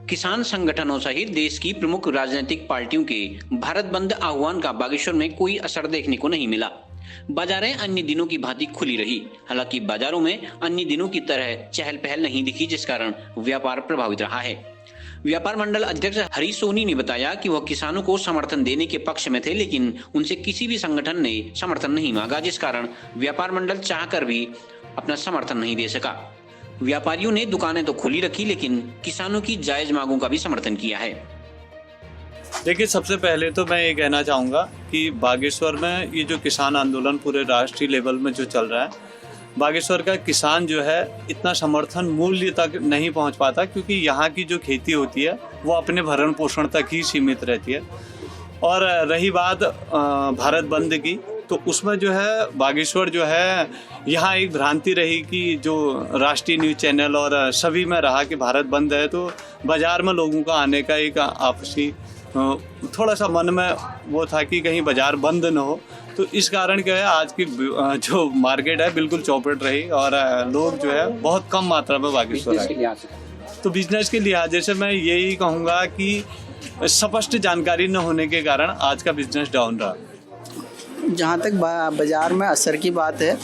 किसान संगठनों सहित देश की प्रमुख राजनीतिक पार्टियों के भारत बंद आह्वान का बागेश्वर में कोई असर देखने को नहीं मिला। बाजारें अन्य दिनों की भांति खुली रही। हालांकि बाजारों में अन्य दिनों की तरह चहल पहल नहीं दिखी, जिस कारण व्यापार प्रभावित रहा है। व्यापार मंडल अध्यक्ष हरीश सोनी ने बताया कि वह किसानों को समर्थन देने के पक्ष में थे, लेकिन उनसे किसी भी संगठन ने समर्थन नहीं मांगा, जिस कारण व्यापार मंडल चाहकर भी अपना समर्थन नहीं दे सका। व्यापारियों ने दुकानें तो खुली रखी, लेकिन किसानों की जायज मांगों का भी समर्थन किया है। देखिए, सबसे पहले तो मैं ये कहना चाहूँगा कि बागेश्वर में ये जो किसान आंदोलन पूरे राष्ट्रीय लेवल में जो चल रहा है, बागेश्वर का किसान जो है इतना समर्थन मूल्य तक नहीं पहुँच पाता, क्योंकि यहाँ की जो खेती होती है वो अपने भरण पोषण तक ही सीमित रहती है। और रही बात भारत बंद की, तो उसमें जो है बागेश्वर जो है यहाँ एक भ्रांति रही कि जो राष्ट्रीय न्यूज़ चैनल और सभी में रहा कि भारत बंद है, तो बाज़ार में लोगों का आने का एक आपसी थोड़ा सा मन में वो था कि कहीं बाज़ार बंद न हो। तो इस कारण क्या है, आज की जो मार्केट है बिल्कुल चौपट रही और लोग जो है बहुत कम मात्रा में बागेश्वर आए। तो बिजनेस के लिहाज से मैं यही कहूँगा कि स्पष्ट जानकारी न होने के कारण आज का बिजनेस डाउन रहा। जहाँ तक बाज़ार में असर की बात है,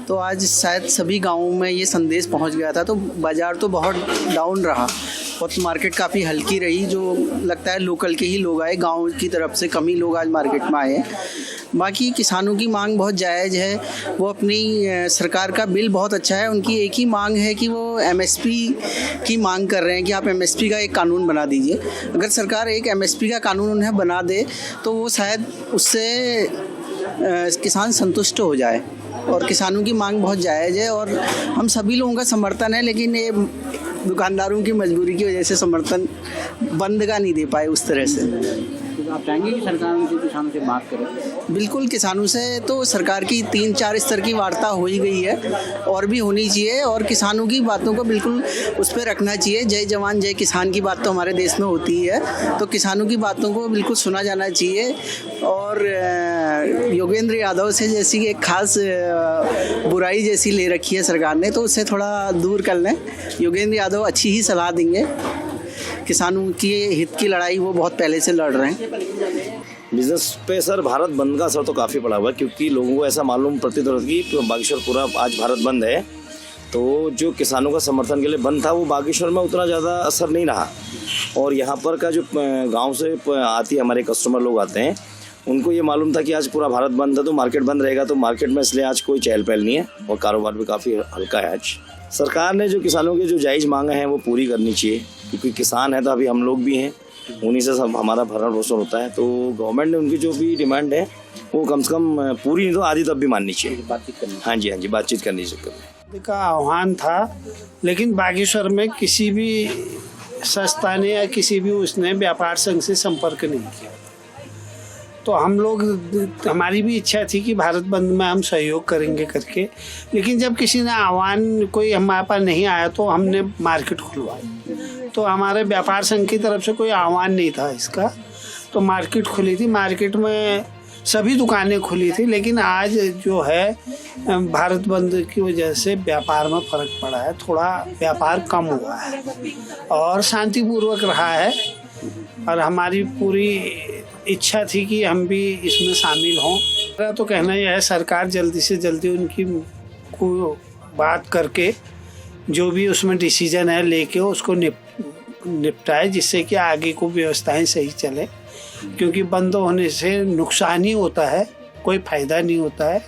तो आज शायद सभी गाँवों में ये संदेश पहुँच गया था, तो बाज़ार तो बहुत डाउन रहा और मार्केट काफ़ी हल्की रही। जो लगता है लोकल के ही लोग आए, गांव की तरफ से कम ही लोग आज मार्केट में आए। बाकी किसानों की मांग बहुत जायज़ है। वो अपनी सरकार का बिल बहुत अच्छा है। उनकी एक ही मांग है कि वो एमएसपी की मांग कर रहे हैं कि आप एमएसपी का एक कानून बना दीजिए। अगर सरकार एक एमएसपी का कानून उन्हें बना दे तो वो शायद उससे किसान संतुष्ट हो जाए। और किसानों की मांग बहुत जायज़ है और हम सभी लोगों का समर्थन है, लेकिन ये दुकानदारों की मजबूरी की वजह से समर्थन बंद का नहीं दे पाए उस तरह से। तो आप चाहेंगे कि सरकार उनसे किसानों से बात करे? बिल्कुल, किसानों से तो सरकार की 3-4 स्तर की वार्ता हो ही गई है और भी होनी चाहिए, और किसानों की बातों को बिल्कुल उस पर रखना चाहिए। जय जवान जय किसान की बात तो हमारे देश में होती ही है, तो किसानों की बातों को बिल्कुल सुना जाना चाहिए। और योगेंद्र यादव से जैसी एक खास बुराई जैसी ले रखी है सरकार ने, तो उससे थोड़ा दूर कर लें। योगेंद्र यादव अच्छी ही सलाह देंगे। किसानों की हित की लड़ाई वो बहुत पहले से लड़ रहे हैं। बिजनेस पे सर भारत बंद का असर तो काफ़ी पड़ा हुआ है, क्योंकि लोगों को ऐसा मालूम प्रतीत होता है कि बागेश्वर पूरा आज भारत बंद है, तो जो किसानों का समर्थन के लिए बंद था वो बागेश्वर में उतना ज़्यादा असर नहीं रहा। और यहाँ पर का जो गाँव से आती हमारे कस्टमर लोग आते हैं, उनको ये मालूम था कि आज पूरा भारत बंद है तो मार्केट बंद रहेगा, तो मार्केट में इसलिए आज कोई चहल पहल नहीं है और कारोबार भी काफ़ी हल्का है। आज सरकार ने जो किसानों की जो जायज़ मांगे हैं वो पूरी करनी चाहिए, क्योंकि किसान है तो अभी हम लोग भी हैं, उन्हीं से सब हमारा भरण पोषण होता है। तो गवर्नमेंट ने उनकी जो भी डिमांड है वो कम से कम पूरी नहीं तो आधी तब भी माननी चाहिए। बातचीत करनी। हाँ जी, बातचीत करनी चाहिए। का आह्वान था, लेकिन बागेश्वर में किसी भी संस्था ने या किसी भी उसने व्यापार संघ से संपर्क नहीं किया। तो हम लोग, हमारी भी इच्छा थी कि भारत बंद में हम सहयोग करेंगे करके, लेकिन जब किसी ने आह्वान कोई हमारे पास नहीं आया तो हमने मार्केट खुलवाई। तो हमारे व्यापार संघ की तरफ से कोई आह्वान नहीं था इसका, तो मार्केट खुली थी। मार्केट में सभी दुकानें खुली थी, लेकिन आज जो है भारत बंद की वजह से व्यापार में फ़र्क पड़ा है, थोड़ा व्यापार कम हुआ है और शांतिपूर्वक रहा है। और हमारी पूरी इच्छा थी कि हम भी इसमें शामिल हों। मेरा तो कहना यह है, सरकार जल्दी से जल्दी उनकी को बात करके जो भी उसमें डिसीजन है लेके उसको निपटाए, जिससे कि आगे को व्यवस्थाएं सही चले, क्योंकि बंद होने से नुकसान ही होता है, कोई फ़ायदा नहीं होता है।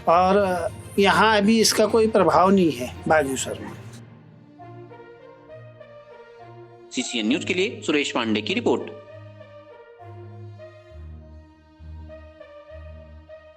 और यहाँ अभी इसका कोई प्रभाव नहीं है बागेश्वर में। CCN न्यूज़ के लिए सुरेश पांडे की रिपोर्ट।